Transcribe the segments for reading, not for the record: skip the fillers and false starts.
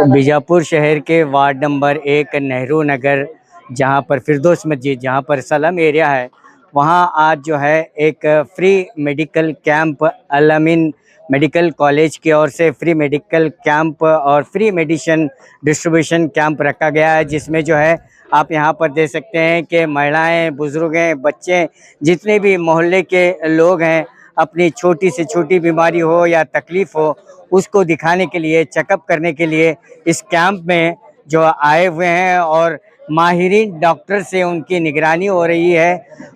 बीजापुर शहर के ward number 1 Nehru Nagar, जहां पर फिरदौस मस्जिद, जहां पर सलम एरिया है, वहां आज जो है एक free medical camp Al-Ameen medical college की ओर से फ्री मेडिकल कैंप और फ्री मेडिसिन डिस्ट्रीब्यूशन कैंप रखा गया है, जिसमें जो है आप यहां पर देख सकते हैं कि महिलाएं, बुजुर्ग हैं, बच्चे, जितने भी मोहल्ले के लोग हैं, अपनी छोटी से छोटी बीमारी हो या तकलीफ हो, उसको दिखाने के लिए, चेकअप करने के लिए इस कैंप में जो आए हुए हैं और माहिरीन डॉक्टर से उनकी निगरानी हो रही है।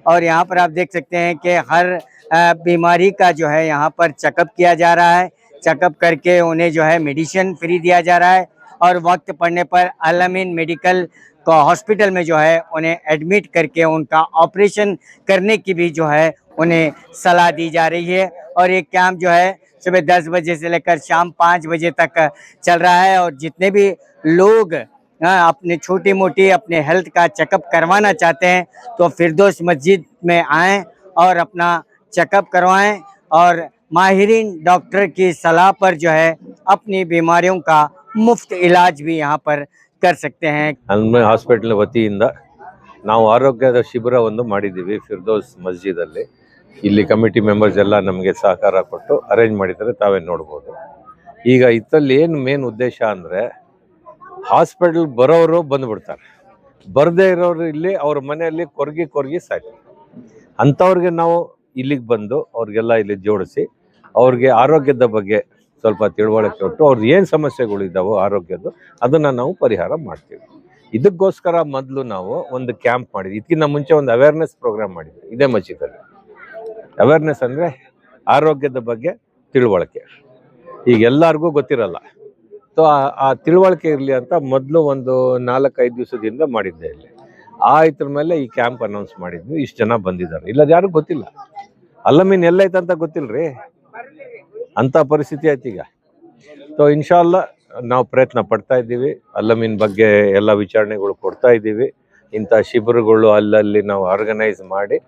और यहाँ पर आप देख सकते हैं कि हर बीमारी का जो है यहाँ पर चेकअप किया जा रहा है। चेकअप करके उन्हें जो है मेडिसिन फ्री दिया जा रहा है और वक्त पड़ने पर अल-अमीन मेडिकल को हॉस्पिटल में जो है उन्हें एडमिट करके उनका ऑपरेशन करने की भी जो है उन्हें सलाह दी जा रही है। और ये कैंप जो है सुबह 10 बजे से लेकर शाम 5 बजे तक चल रहा है और जितने भी लोग अपने छोटी मोटी अपने हेल्थ का चेकअप करवाना चाहते हैं तो फिरदौस मस्जिद में आएँ और अपना चेकअप करवाएं और माहिरीन डॉक्टर की सलाह पर जो है अपनी बीमारियों का मुफ्त इलाज भी यहाँ पर कर सकते हैं। ಅಲ್ಮೆ ಹಾಸ್ಪಿಟಲ್ ವತಿಯಿಂದ ನಾವು ಆರೋಗ್ಯದ ಶಿಬಿರ ಒಂದು ಮಾಡಿದ್ದೀವಿ ಫಿರ್ದೌಸ್ ಮಸ್ಜಿದಲ್ಲಿ. ಇಲ್ಲಿ ಕಮಿಟಿ ಮೆಂಬರ್ಸ್ ಎಲ್ಲ ನಮಗೆ ಸಹಕಾರ ಕೊಟ್ಟು ಅರೇಂಜ್ ಮಾಡಿದ್ದಾರೆ, ತಾವೇ ನೋಡ್ಬೋದು. ಈಗ ಇದರಲ್ಲಿ ಏನು ಮೇನ್ ಉದ್ದೇಶ ಅಂದರೆ, ಹಾಸ್ಪಿಟಲ್ ಬರೋರು ಬಂದುಬಿಡ್ತಾರೆ, ಬರದೇ ಇರೋರು ಇಲ್ಲಿ ಅವ್ರ ಮನೆಯಲ್ಲಿ ಕೊರಗಿ ಸಾಯ್ತಾರೆ. ಅಂಥವ್ರಿಗೆ ನಾವು ಇಲ್ಲಿಗೆ ಬಂದು ಅವ್ರಿಗೆಲ್ಲ ಇಲ್ಲಿ ಜೋಡಿಸಿ ಅವ್ರಿಗೆ ಆರೋಗ್ಯದ ಬಗ್ಗೆ ಸ್ವಲ್ಪ ತಿಳುವಳಿಕೆ ಕೊಟ್ಟು ಅವ್ರದ್ದು ಏನು ಸಮಸ್ಯೆಗಳಿದ್ದಾವೋ ಆರೋಗ್ಯದ್ದು ಅದನ್ನು ನಾವು ಪರಿಹಾರ ಮಾಡ್ತೀವಿ. ಇದಕ್ಕೋಸ್ಕರ ಮೊದಲು ನಾವು ಒಂದು ಕ್ಯಾಂಪ್ ಮಾಡಿದ್ವಿ. ಇದಕ್ಕಿಂತ ಮುಂಚೆ ಒಂದು ಅವೇರ್ನೆಸ್ ಪ್ರೋಗ್ರಾಮ್ ಮಾಡಿದ್ವಿ ಇದೇ ಮಸ್ಜಿದಲ್ಲಿ. ಅವೇರ್ನೆಸ್ ಅಂದರೆ ಆರೋಗ್ಯದ ಬಗ್ಗೆ ತಿಳುವಳಿಕೆ, ಈಗ ಎಲ್ಲರಿಗೂ ಗೊತ್ತಿರಲ್ಲ. ಸೊ ಆ ತಿಳುವಳಿಕೆ ಇರಲಿ ಅಂತ ಮೊದಲು ಒಂದು 4-5 ದಿವಸದಿಂದ ಮಾಡಿದ್ದೆ ಇಲ್ಲಿ. ಇದ್ರ ಮೇಲೆ ಈ ಕ್ಯಾಂಪ್ ಅನೌನ್ಸ್ ಮಾಡಿದ್ವಿ. ಇಷ್ಟು ಜನ ಬಂದಿದ್ದಾರೆ, ಇಲ್ಲ ಯಾರು ಗೊತ್ತಿಲ್ಲ, ಅಲ್-ಅಮೀನ್ ಎಲ್ಲೈತೆ ಅಂತ ಗೊತ್ತಿಲ್ಲರಿ, ಅಂಥ ಪರಿಸ್ಥಿತಿ ಆಯ್ತು ಈಗ. ಸೊ ಇನ್ಶಾಲ್ಲ ನಾವು ಪ್ರಯತ್ನ ಪಡ್ತಾ ಇದ್ದೀವಿ, ಅಲ್-ಅಮೀನ್ ಬಗ್ಗೆ ಎಲ್ಲ ವಿಚಾರಣೆಗಳು ಕೊಡ್ತಾ ಇದ್ದೀವಿ. ಇಂಥ ಶಿಬಿರಗಳು ಅಲ್ಲಲ್ಲಿ ನಾವು ಆರ್ಗನೈಸ್ ಮಾಡಿ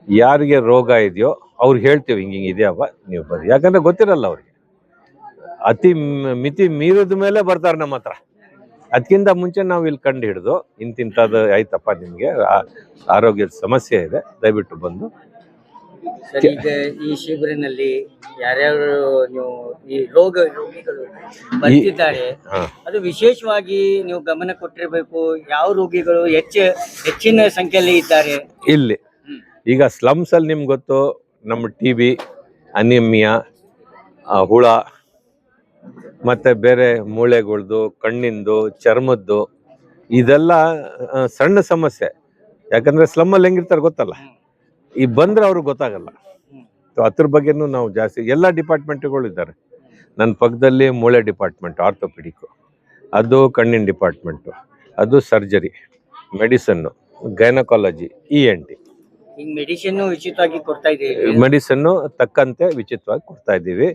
ಯಾರಿಗೆ ರೋಗ ಇದೆಯೋ ಅವ್ರಿಗೆ ಹೇಳ್ತೀವಿ, ಹಿಂಗೆ ಇದೆಯಪ್ಪ ನೀವು ಬರ್ರಿ. ಯಾಕಂದರೆ ಗೊತ್ತಿರಲ್ಲ ಅವ್ರಿಗೆ, ಅತಿ ಮಿತಿ ಮೀರಿದ ಮೇಲೆ ಬರ್ತಾರೆ ನಮ್ಮ ಹತ್ರ. ಅದಕ್ಕಿಂತ ಮುಂಚೆ ನಾವು ಇಲ್ಲಿ ಕಂಡು ಹಿಡಿದು ಇಂತಿಂಥದ್ದು ಆಯ್ತಪ್ಪ, ನಿಮಗೆ ಆರೋಗ್ಯದ ಸಮಸ್ಯೆ ಇದೆ, ದಯವಿಟ್ಟು ಬಂದು. ಸರ್, ಈಗ ಈ ಶಿಬಿರನಲ್ಲಿ ಯಾರ್ಯಾರು ನೀವು ಈ ರೋಗಿಗಳು ಬರ್ತಿದ್ದಾರೆ, ಅದು ವಿಶೇಷವಾಗಿ ನೀವು ಗಮನ ಕೊಟ್ಟಿರಬೇಕು. ಯಾವ ರೋಗಿಗಳು ಹೆಚ್ಚಿನ ಸಂಖ್ಯೆಯಲ್ಲಿ ಇದ್ದಾರೆ ಇಲ್ಲಿ? ಈಗ ಸ್ಲಮ್ಸ್ ಅಲ್ಲಿ ನಿಮ್ಗೆ ಗೊತ್ತು, ನಮ್ಮ TB, ಅನಿಮಿಯಾ, ಹುಳ, ಮತ್ತೆ ಬೇರೆ ಮೂಳೆಗಳ್ದು, ಕಣ್ಣಿಂದು, ಚರ್ಮದ್ದು, ಇದೆಲ್ಲ ಸಣ್ಣ ಸಮಸ್ಯೆ. ಯಾಕಂದ್ರೆ ಸ್ಲಮ್ಮಲ್ಲಿ ಹೆಂಗಿರ್ತಾರೆ ಗೊತ್ತಲ್ಲ, ಈ ಬಂದ್ರೆ ಅವ್ರಿಗೆ ಗೊತ್ತಾಗಲ್ಲ. ಸೊ ಅದ್ರ ಬಗ್ಗೆನೂ ನಾವು ಜಾಸ್ತಿ ಎಲ್ಲ ಡಿಪಾರ್ಟ್ಮೆಂಟ್ಗಳು ಇದ್ದಾರೆ. ನನ್ನ ಪಕ್ಕದಲ್ಲಿ ಮೂಳೆ ಡಿಪಾರ್ಟ್ಮೆಂಟ್, ಆರ್ಥೋಪೆಡಿಕ್, ಅದು ಕಣ್ಣಿನ ಡಿಪಾರ್ಟ್ಮೆಂಟು, ಅದು ಸರ್ಜರಿ, ಮೆಡಿಸನ್ನು, ಗೈನಕಾಲಜಿ, ENT. ಮೆಡಿಸಿನ್ ಉಚಿತವಾಗಿ ಕೊಡ್ತಾ ಇದ್ದೀವಿ. ಮೆಡಿಸನ್ನು ತಕ್ಕಂತೆ ಉಚಿತವಾಗಿ ಕೊಡ್ತಾ ಇದ್ದೀವಿ.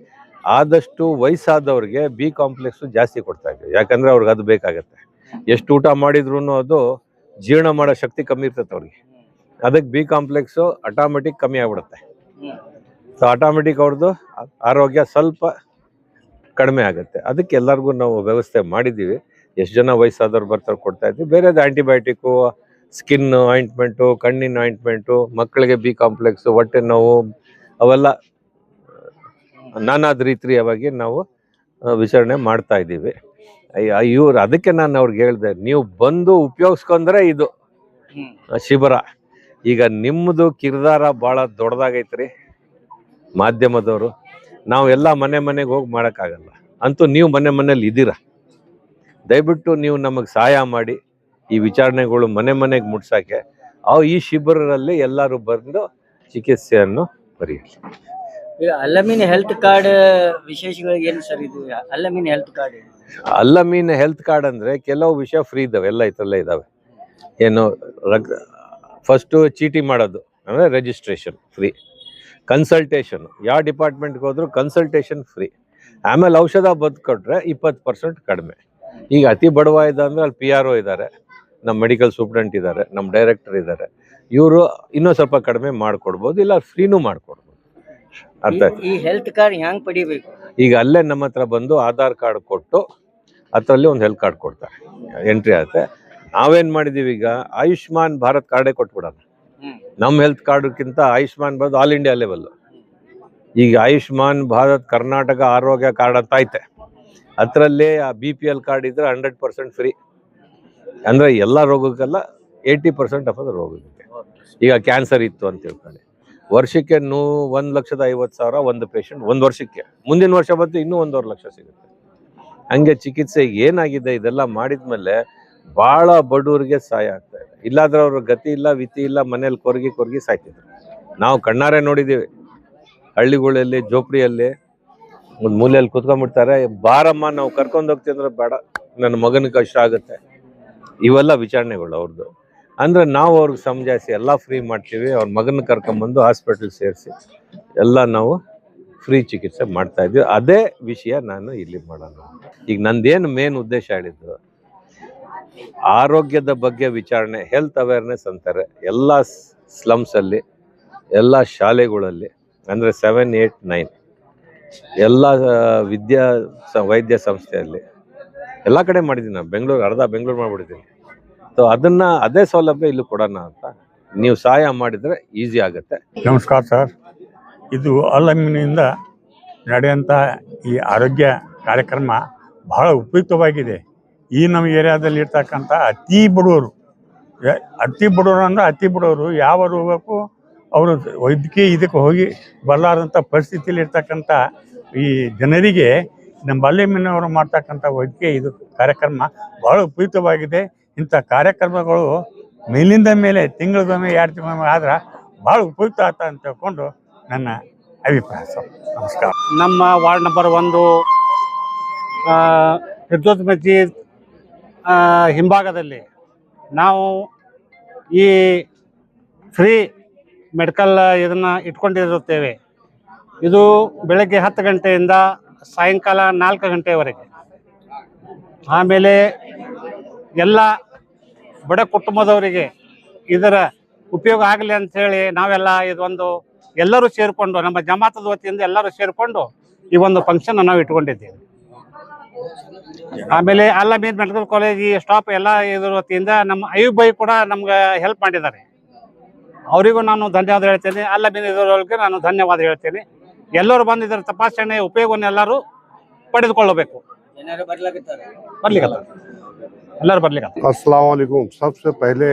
ಆದಷ್ಟು ವಯಸ್ಸಾದವ್ರಿಗೆ B ಕಾಂಪ್ಲೆಕ್ಸು ಜಾಸ್ತಿ ಕೊಡ್ತಾ ಇದ್ದೀವಿ. ಯಾಕಂದ್ರೆ ಅವ್ರಿಗೆ ಅದು ಬೇಕಾಗತ್ತೆ. ಎಷ್ಟು ಊಟ ಮಾಡಿದ್ರು ಅದು ಜೀರ್ಣ ಮಾಡೋ ಶಕ್ತಿ ಕಮ್ಮಿ ಇರ್ತೈತೆ ಅವ್ರಿಗೆ. ಅದಕ್ಕೆ B ಕಾಂಪ್ಲೆಕ್ಸು ಆಟೋಮೆಟಿಕ್ ಕಮ್ಮಿ ಆಗ್ಬಿಡುತ್ತೆ. ಸೊ ಆಟೋಮೆಟಿಕ್ ಅವ್ರದ್ದು ಆರೋಗ್ಯ ಸ್ವಲ್ಪ ಕಡಿಮೆ ಆಗುತ್ತೆ. ಅದಕ್ಕೆ ಎಲ್ಲರಿಗೂ ನಾವು ವ್ಯವಸ್ಥೆ ಮಾಡಿದ್ದೀವಿ. ಎಷ್ಟು ಜನ ವಯಸ್ಸಾದವ್ರು ಬರ್ತಾರೆ ಕೊಡ್ತಾ ಇದ್ದೀವಿ. ಬೇರೆದು ಆ್ಯಂಟಿಬಯೋಟಿಕ್ಕು, ಸ್ಕಿನ್ ಆಯಿಂಟ್ಮೆಂಟು, ಕಣ್ಣಿನ ಆಯಿಂಟ್ಮೆಂಟು, ಮಕ್ಕಳಿಗೆ B ಕಾಂಪ್ಲೆಕ್ಸು, ಹೊಟ್ಟೆ ನೋವು, ಅವೆಲ್ಲ ನಾನಾದ ರೀತಿಯಾಗಿ ನಾವು ವಿಚಾರಣೆ ಮಾಡ್ತಾ ಇದ್ದೀವಿ. ಇವ್ರು ಅದಕ್ಕೆ ನಾನು ಅವ್ರಿಗೆ ಹೇಳಿದೆ, ನೀವು ಬಂದು ಉಪಯೋಗಿಸ್ಕೊಂಡ್ರೆ ಇದು ಶಿಬಿರ. ಈಗ ನಿಮ್ಮದು ಕಿರ್ದಾರ ಭಾಳ ದೊಡ್ಡದಾಗೈತ್ರಿ ಮಾಧ್ಯಮದವರು. ನಾವು ಎಲ್ಲ ಮನೆಗೆ ಹೋಗಿ ಮಾಡೋಕ್ಕಾಗಲ್ಲ. ಅಂತೂ ನೀವು ಮನೇಲಿ ಇದ್ದೀರಾ, ದಯವಿಟ್ಟು ನೀವು ನಮಗೆ ಸಹಾಯ ಮಾಡಿ ಈ ವಿಚಾರಣೆಗಳು ಮನೆಗೆ ಮುಟ್ಸೋಕ್ಕೆ. ಈ ಶಿಬಿರದಲ್ಲಿ ಎಲ್ಲರೂ ಬಂದು ಚಿಕಿತ್ಸೆಯನ್ನು ಪಡೆಯಲಿ. ಈಗ ಅಲ್-ಅಮೀನ್ ಹೆಲ್ತ್ ಕಾರ್ಡ್ ವಿಶೇಷಗಳು ಏನು ಸರ್? ಇದು ಅಲ್-ಅಮೀನ್ ಹೆಲ್ತ್ ಕಾರ್ಡ್, ಅಲ್-ಅಮೀನ್ ಹೆಲ್ತ್ ಕಾರ್ಡ್ ಅಂದರೆ ಕೆಲವು ವಿಷಯ ಫ್ರೀ ಇದ್ದಾವೆ, ಎಲ್ಲ ಇದರಲ್ಲೇ ಇದ್ದಾವೆ. ಏನು ಫಸ್ಟು ಚೀಟಿ ಮಾಡೋದು ಅಂದರೆ ರಿಜಿಸ್ಟ್ರೇಷನ್ ಫ್ರೀ, ಕನ್ಸಲ್ಟೇಷನ್ ಯಾವ ಡಿಪಾರ್ಟ್ಮೆಂಟ್ಗೆ ಹೋದ್ರು ಕನ್ಸಲ್ಟೇಷನ್ ಫ್ರೀ. ಆಮೇಲೆ ಔಷಧ ಕೊಟ್ಟರೆ 20% ಕಡಿಮೆ. ಈಗ ಅತಿ ಬಡವ ಇದೆ ಅಂದರೆ ಅಲ್ಲಿ PRO ಇದ್ದಾರೆ, ನಮ್ಮ ಮೆಡಿಕಲ್ ಸೂಪ್ರೆಂಟ್ ಇದ್ದಾರೆ, ನಮ್ಮ ಡೈರೆಕ್ಟರ್ ಇದ್ದಾರೆ. ಇವರು ಇನ್ನೂ ಸ್ವಲ್ಪ ಕಡಿಮೆ ಮಾಡಿಕೊಡ್ಬೋದು, ಇಲ್ಲ ಫ್ರೀನೂ ಮಾಡಿಕೊಡ್ಬೋದು. ಅರ್ಥ ಆಯ್ತು? ಈ ಹೆಲ್ತ್ ಕಾರ್ಡ್ ಹೆಂಗೆ ಪಡಿಬೇಕು? ಈಗ ಅಲ್ಲೇ ನಮ್ಮ ಹತ್ರ ಬಂದು ಆಧಾರ್ ಕಾರ್ಡ್ ಕೊಟ್ಟು ಅದರಲ್ಲಿ ಒಂದು ಹೆಲ್ತ್ ಕಾರ್ಡ್ ಕೊಡ್ತಾರೆ, ಎಂಟ್ರಿ ಆಗುತ್ತೆ. ನಾವೇನು ಮಾಡಿದ್ದೀವಿ ಈಗ ಆಯುಷ್ಮಾನ್ ಭಾರತ್ ಕಾರ್ಡೇ ಕೊಟ್ಬಿಡೋಣ. ನಮ್ಮ ಹೆಲ್ತ್ ಕಾರ್ಡ್ಗಿಂತ Ayushman Bharat all India level. ಈಗ ಆಯುಷ್ಮಾನ್ ಭಾರತ್ ಕರ್ನಾಟಕ ಆರೋಗ್ಯ ಕಾರ್ಡ್ ಅಂತ ಐತೆ, ಅದರಲ್ಲಿ ಆ BPL ಕಾರ್ಡ್ ಇದ್ರೆ 100% ಫ್ರೀ. ಅಂದರೆ ಎಲ್ಲ ರೋಗಕ್ಕೆಲ್ಲ 80% ಆಫ್ ಅದು ರೋಗಕ್ಕೆ. ಈಗ ಕ್ಯಾನ್ಸರ್ ಇತ್ತು ಅಂತ ತಿಳ್ಕೊಳ್ಳಿ, ವರ್ಷಕ್ಕೆ 1,50,000 ಒಂದು ಪೇಷಂಟ್ ಒಂದು ವರ್ಷಕ್ಕೆ, ಮುಂದಿನ ವರ್ಷ ಬಂತು ಇನ್ನೂ 1.5 ಲಕ್ಷ ಸಿಗುತ್ತೆ. ಹಂಗೆ ಚಿಕಿತ್ಸೆ ಏನಾಗಿದೆ ಇದೆಲ್ಲ ಮಾಡಿದ್ಮೇಲೆ ಭಾಳ ಬಡವರಿಗೆ ಸಹಾಯ ಆಗ್ತಾ ಇದೆ. ಇಲ್ಲಾಂದ್ರೆ ಅವ್ರ ಗತಿ ಇಲ್ಲ ವಿತಿ ಇಲ್ಲ, ಮನೇಲಿ ಕೊರ್ಗಿ ಸಾಯ್ತಿದ್ರು. ನಾವು ಕಣ್ಣಾರೆ ನೋಡಿದ್ದೀವಿ. ಹಳ್ಳಿಗಳಲ್ಲಿ ಜೋಪಡಿಯಲ್ಲಿ ಒಂದು ಮೂಲೆಯಲ್ಲಿ ಕುತ್ಕೊಂಡ್ಬಿಡ್ತಾರೆ, ಬಾರಮ್ಮ ನಾವು ಕರ್ಕೊಂಡು ಹೋಗ್ತೀವಿ ಅಂದ್ರೆ ಬೇಡ, ನನ್ನ ಮಗನಿಗೆ ಕಷ್ಟ ಆಗುತ್ತೆ. ಇವೆಲ್ಲ ವಿಚಾರಣೆಗಳು ಅವ್ರದ್ದು. ಅಂದರೆ ನಾವು ಅವ್ರಿಗೆ ಸಮಜಾಯಿಸಿ ಎಲ್ಲ ಫ್ರೀ ಮಾಡ್ತೀವಿ. ಅವ್ರ ಮಗನ ಕರ್ಕೊಂಬಂದು ಹಾಸ್ಪಿಟಲ್ ಸೇರಿಸಿ ಎಲ್ಲ ನಾವು ಫ್ರೀ ಚಿಕಿತ್ಸೆ ಮಾಡ್ತಾ ಇದ್ವಿ. ಅದೇ ವಿಷಯ ನಾನು ಇಲ್ಲಿ ಮಾಡೋಣ. ಈಗ ನಂದೇನು ಮೇನ್ ಉದ್ದೇಶ ಹೇಳಿದ್ದು, ಆರೋಗ್ಯದ ಬಗ್ಗೆ ವಿಚಾರಣೆ, ಹೆಲ್ತ್ ಅವೇರ್ನೆಸ್ ಅಂತಾರೆ ಎಲ್ಲ ಸ್ಲಮ್ಸಲ್ಲಿ, ಎಲ್ಲ ಶಾಲೆಗಳಲ್ಲಿ, ಅಂದರೆ 7, 8, 9 ಎಲ್ಲ ವೈದ್ಯ ಸಂಸ್ಥೆಯಲ್ಲಿ ಎಲ್ಲ ಕಡೆ ಮಾಡಿದ್ದೀನಿ. ನಾನು ಬೆಂಗಳೂರು ಮಾಡಿಬಿಟ್ಟಿದ್ದೀನಿ. ಸೊ ಅದೇ ಸೌಲಭ್ಯ ಇಲ್ಲಿ ಕೊಡೋಣ ಅಂತ ನೀವು ಸಹಾಯ ಮಾಡಿದರೆ ಈಸಿ ಆಗುತ್ತೆ. ನಮಸ್ಕಾರ ಸರ್. ಇದು ಅಲ್-ಅಮೀನಿಂದ ನಡೆಯುವಂಥ ಈ ಆರೋಗ್ಯ ಕಾರ್ಯಕ್ರಮ ಬಹಳ ಉಪಯುಕ್ತವಾಗಿದೆ. ಈ ನಮ್ಮ ಏರಿಯಾದಲ್ಲಿ ಇರ್ತಕ್ಕಂಥ ಅತಿ ಬಡವರು ಅಂದರೆ ಅತಿ ಬಡವರು ಯಾವ ರೋಗಕ್ಕೂ ಅವರು ವೈದ್ಯಕೀಯ ಇದಕ್ಕೆ ಹೋಗಿ ಬರಲಾರ್ದಂಥ ಪರಿಸ್ಥಿತಿಯಲ್ಲಿ ಇರ್ತಕ್ಕಂಥ ಈ ಜನರಿಗೆ ನಮ್ಮ ಅಲ್-ಅಮೀನವರು ಮಾಡ್ತಕ್ಕಂಥ ವೈದ್ಯಕೀಯ ಇದು ಕಾರ್ಯಕ್ರಮ ಬಹಳ ಉಪಯುಕ್ತವಾಗಿದೆ. ಇಂಥ ಕಾರ್ಯಕ್ರಮಗಳು ಮೇಲಿಂದ ಮೇಲೆ ತಿಂಗಳಿಗೊಮ್ಮೆ 2 ತಿಂಗಳಿಗೊಮ್ಮೆ ಆದ್ರೆ ಭಾಳ ಉಪಯುಕ್ತ ಆಗ್ತದೆ ಅಂತ ತಿಳ್ಕೊಂಡು ನನ್ನ ಅಭಿಪ್ರಾಯ ಸರ್. ನಮಸ್ಕಾರ. ನಮ್ಮ ವಾರ್ಡ್ ನಂಬರ್ 1 ಫಿರ್ದೌಸ್ ಮಸ್ಜಿದ್ ಹಿಂಭಾಗದಲ್ಲಿ ನಾವು ಈ ಫ್ರೀ ಮೆಡಿಕಲ್ ಇದನ್ನು ಇಟ್ಕೊಂಡಿರುತ್ತೇವೆ. ಇದು ಬೆಳಗ್ಗೆ 10 ಗಂಟೆಯಿಂದ ಸಾಯಂಕಾಲ 4 ಗಂಟೆವರೆಗೆ. ಆಮೇಲೆ ಎಲ್ಲ ಬಡ ಕುಟುಂಬದವರಿಗೆ ಇದರ ಉಪಯೋಗ ಆಗಲಿ ಅಂಥೇಳಿ ನಾವೆಲ್ಲ ಇದೊಂದು ಎಲ್ಲರೂ ಸೇರಿಕೊಂಡು, ನಮ್ಮ ಜಮಾತದ ವತಿಯಿಂದ ಎಲ್ಲರೂ ಸೇರಿಕೊಂಡು ಈ ಒಂದು ಫಂಕ್ಷನ್ ನಾವು ಇಟ್ಕೊಂಡಿದ್ದೇವೆ. ಆಮೇಲೆ ಅಲ್-ಅಮೀನ್ ಮೆಡಿಕಲ್ ಕಾಲೇಜ್ ಈ ಸ್ಟಾಫ್ ಎಲ್ಲ ಇದ್ರ ವತಿಯಿಂದ ನಮ್ಮ ಅಯ್ಯೂಬ್ ಭಾಯಿ ಕೂಡ ನಮ್ಗೆ ಹೆಲ್ಪ್ ಮಾಡಿದ್ದಾರೆ. ಅವರಿಗೂ ನಾನು ಧನ್ಯವಾದ ಹೇಳ್ತೇನೆ. ಅಲ್-ಅಮೀನ್ ಇದರೊಳಗೆ ನಾನು ಧನ್ಯವಾದ ಹೇಳ್ತೇನೆ. ಎಲ್ಲರೂ ಬಂದು ಇದರ ತಪಾಸಣೆ ಉಪಯೋಗವನ್ನು ಎಲ್ಲರೂ ಪಡೆದುಕೊಳ್ಳಬೇಕು. अस्सलाम वालेकुम। सबसे पहले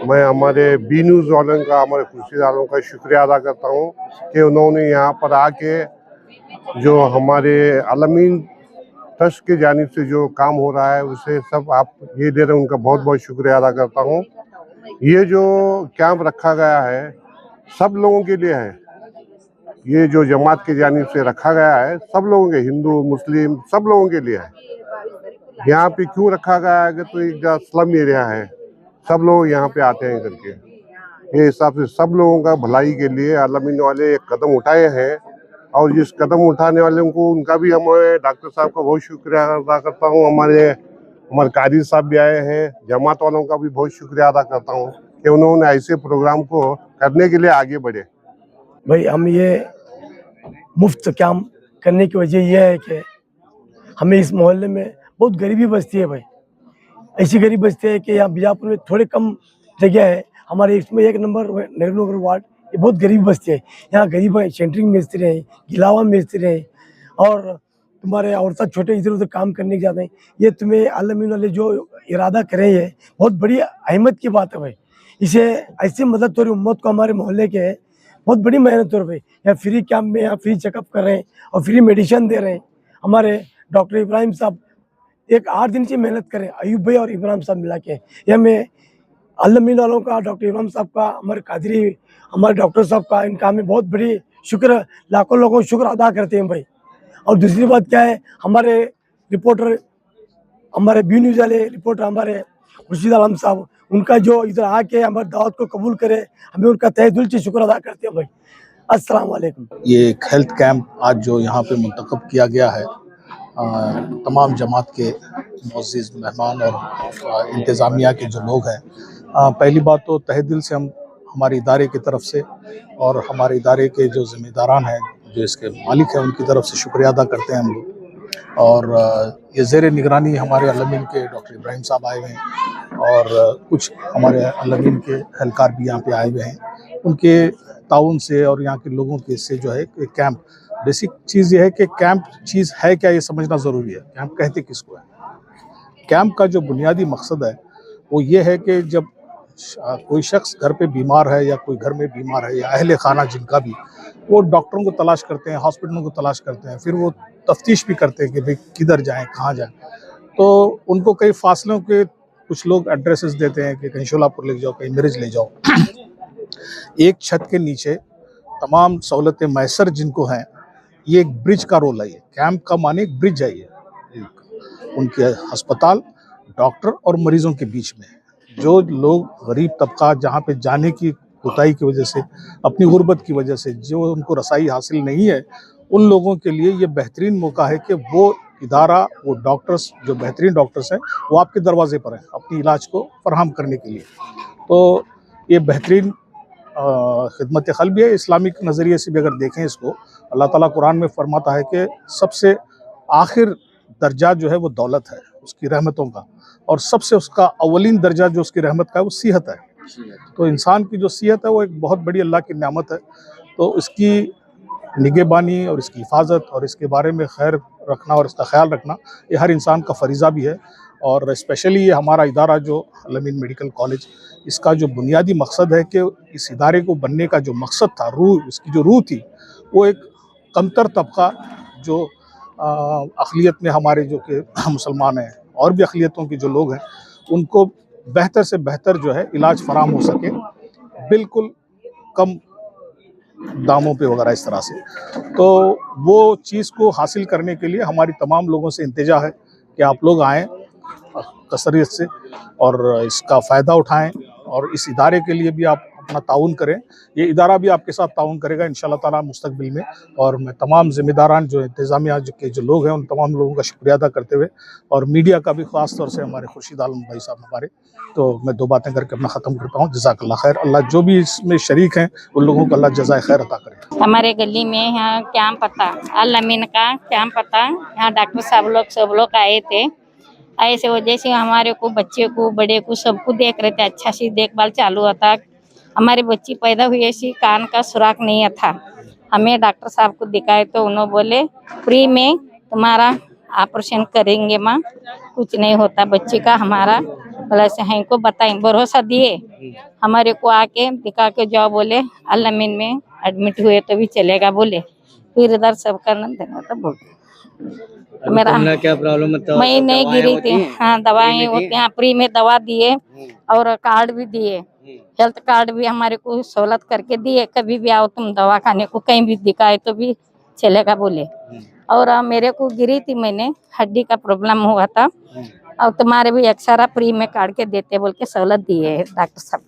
मैं हमारे बी न्यूज़ वालों का, हमारे खुर्शीदारों का शुक्रिया अदा करता हूँ कि उन्होंने यहाँ पर आके जो हमारे अल-अमीन ट्रस्ट की जानिब से जो काम हो रहा है उसे सब आप ये दे रहे हैं, उनका बहुत बहुत शुक्रिया अदा करता हूँ। ये जो कैंप रखा गया है सब लोगों के लिए है। ये जो जमात की जानिब से रखा गया है सब लोगों के, हिंदू मुस्लिम सब लोगों के लिए है। यहाँ पे क्यों रखा गया है कि तो एक स्लम एरिया है, सब लोग यहाँ पे आते हैं करके, ये हिसाब से सब लोगों का भलाई के लिए अल-अमीन वाले एक कदम उठाए हैं। और जिस कदम उठाने वाले को उनका भी हमें डॉक्टर साहब का बहुत शुक्रिया अदा करता हूँ। हमारे कारी साहब भी आए हैं, जमात वालों का भी बहुत शुक्रिया अदा करता हूँ कि उन्होंने ऐसे प्रोग्राम को करने के लिए आगे बढ़े। भाई हम ये मुफ्त कैंप करने की वजह यह है कि हमें इस मोहल्ले में बहुत गरीबी बस्ती है भाई। ऐसी गरीब बस्ती है कि यहाँ बीजापुर में थोड़े कम जगह है। हमारे इसमें 1 नंबर नेहरू नगर वार्ड ये बहुत गरीब बस्ती है। यहाँ गरीब है, सेंटरिंग मिस्त्री हैं, गिलावा मिस्त्री हैं और तुम्हारे औरतें छोटे इधर उधर काम करने के जाते हैं। ये तुम्हें अल-अमीन वाले जो इरादा कर रहे हैं बहुत बड़ी अहमियत की बात है भाई। इसे ऐसी मदद हो रही उम्मत को, हमारे मोहल्ले के बहुत बड़ी मेहनत हो रही है। यहाँ फ्री कैंप में यहाँ फ्री चेकअप कर रहे हैं और फ्री मेडिसिन दे रहे हैं। हमारे डॉक्टर इब्राहिम साहब 8 दिन से मेहनत करें, अयूब भाई और इब्राहिम साहब मिला के। यह मैं अल-अमीन वालों का, डॉक्टर इब्राहिम साहब का, हमारे कादरी, हमारे डॉक्टर साहब का, इनका हमें बहुत बड़ी शुक्र, लाखों लोगों को शुक्र अदा करते हैं भाई। और दूसरी बात क्या है, हमारे रिपोर्टर, हमारे बी न्यूज़ वाले रिपोर्टर हमारे खुर्शीद आलम साहब, उनका जो इधर आके हमारे दावत को कबूल करे, हमें उनका तहे दिल से शुक्र अदा करते हैं भाई। अस्सलाम वालेकुम। ये एक हेल्थ कैंप आज जो यहाँ पे मुंतखब किया गया है, तमाम जमात के मुअज़्ज़िज़ मेहमान और इंतज़ामिया के जो लोग हैं, पहली बात तो तहे दिल से हम हमारे इदारे की तरफ से और हमारे इदारे के जो ज़िम्मेदारान हैं, जो इसके मालिक हैं, उनकी तरफ से शुक्रिया अदा करते हैं हम लोग। और ये ज़ेर निगरानी हमारे अलमीन के डॉक्टर इब्राहिम साहब आए हुए हैं और कुछ हमारे अलमीन के एहलकार भी यहाँ पे आए हुए हैं। उनके ताउन से और यहाँ के लोगों के से जो है कैंप, बेसिक चीज़ ये है कि कैंप चीज़ है क्या ये समझना ज़रूरी है। कैंप कहते किसको है? कैंप का जो बुनियादी मकसद है वो ये है कि जब कोई शख्स घर पे बीमार है या कोई घर में बीमार है या अहले खाना जिनका भी, वो डॉक्टरों को तलाश करते हैं, हॉस्पिटलों को तलाश करते हैं, फिर वो तफ्तीश भी करते हैं कि भाई किधर जाएं, कहाँ जाएं। तो उनको कई फासलों के कुछ लोग एड्रेसेस देते हैं कि कहीं शोलापुर ले जाओ, कहीं मिर्ज ले जाओ। एक छत के नीचे तमाम सहूलतें मैसर जिनको हैं, ये एक ब्रिज का रोल है। ये कैंप का माने एक ब्रिज है। ये उनके अस्पताल, डॉक्टर और मरीजों के बीच में जो लोग गरीब तबका जहाँ पे जाने की कोताही की वजह से, अपनी गुर्बत की वजह से जो उनको रसाई हासिल नहीं है, उन लोगों के लिए ये बेहतरीन मौका है कि वो इदारा, वो डॉक्टर्स जो बेहतरीन डॉक्टर्स हैं वो आपके दरवाजे पर हैं अपनी इलाज को फराहम करने के लिए। तो ये बेहतरीन खिदमत क़ल्ब है। इस्लामिक नज़रिए से भी अगर देखें इसको, अल्लाह ताला कुरान में फरमाता है कि सबसे आखिर दर्जा जो है वो दौलत है, उसकी रहमतों का, और सबसे उसका अवलीन दर्जा जो उसकी रहमत का है वो सेहत है। तो इंसान की जो सेहत है वो एक बहुत बड़ी अल्लाह की नेमत है। तो इसकी निगहबानी और इसकी हिफाजत और इसके बारे में खैर रखना और इसका ख्याल रखना ये हर इंसान का फरीज़ा भी है। और स्पेशली ये हमारा इदारा जो अलमीन मेडिकल कॉलेज, इसका जो बुनियादी मकसद है कि इस इदारे को बनने का जो मकसद था, रूह, इसकी जो रूह थी, वो एक कमतर तबका जो अक़लियत में हमारे जो कि मुसलमान हैं और भी अक़लियतों के जो लोग हैं, उनको बेहतर से बेहतर जो है इलाज फराहम हो सके, बिल्कुल कम दामों पे वगैरह इस तरह से। तो वो चीज़ को हासिल करने के लिए हमारी तमाम लोगों से इंतजा है कि आप लोग आएँ कसरियत से और इसका फ़ायदा उठाएं और इस इदारे के लिए भी आप अपना ताउन करें। ये इदारा भी आपके साथ ताउन करेगा इंशाअल्लाह ताला मुस्तकबिल में। और मैं तमाम ज़िम्मेदारान जो इंतज़ामिया के जो लोग हैं, उन तमाम लोगों का शुक्रिया अदा करते हुए, और मीडिया का भी ख़ास तौर से हमारे खुर्शीद आलम भाई साहब हमारे, तो मैं 2 बातें करके अपना ख़त्म करता हूँ। जज़ाकल्लाह खैर। अल्लाह जो भी इसमें शरीक हैं उन लोगों को अल्लाह जज़ाए खैर अता करे। हमारे गली में यहाँ कैंप पता, अलमीन का कैंप पता, यहाँ डॉक्टर साहब लोग सब लोग आए थे। ऐसे वजह से हमारे को, बच्चे को, बड़े को, सबको देख रहे थे, अच्छा सी देखभाल चालू होता। हमारी बच्ची पैदा हुई ऐसी कान का सुराख नहीं था। हमें डॉक्टर साहब को दिखाए तो उन्होंने बोले फ्री में तुम्हारा ऑपरेशन करेंगे माँ, कुछ नहीं होता बच्ची का। हमारा भला से हमको बताएं, भरोसा दिए, हमारे को आके दिखा के जाओ, बोले अलमीन में एडमिट हुए तो भी चलेगा बोले। फिर इधर सब करना देना तो बोल मेरा क्या प्रॉब्लम है? मैं नहीं गिरी थी। हाँ, दवाएं होती हैं, फ्री में दवा दिए और कार्ड भी दिए, हेल्थ कार्ड भी हमारे को सहूलत करके दिए। कभी भी आओ तुम दवा खाने को, कहीं भी दिखाए तो भी चलेगा बोले। और मेरे को गिरी थी, मैंने हड्डी का प्रॉब्लम हुआ था, और तुम्हारे भी एक्सरा फ्री में काट के देते बोल के सहूलत दिए डॉक्टर साहब।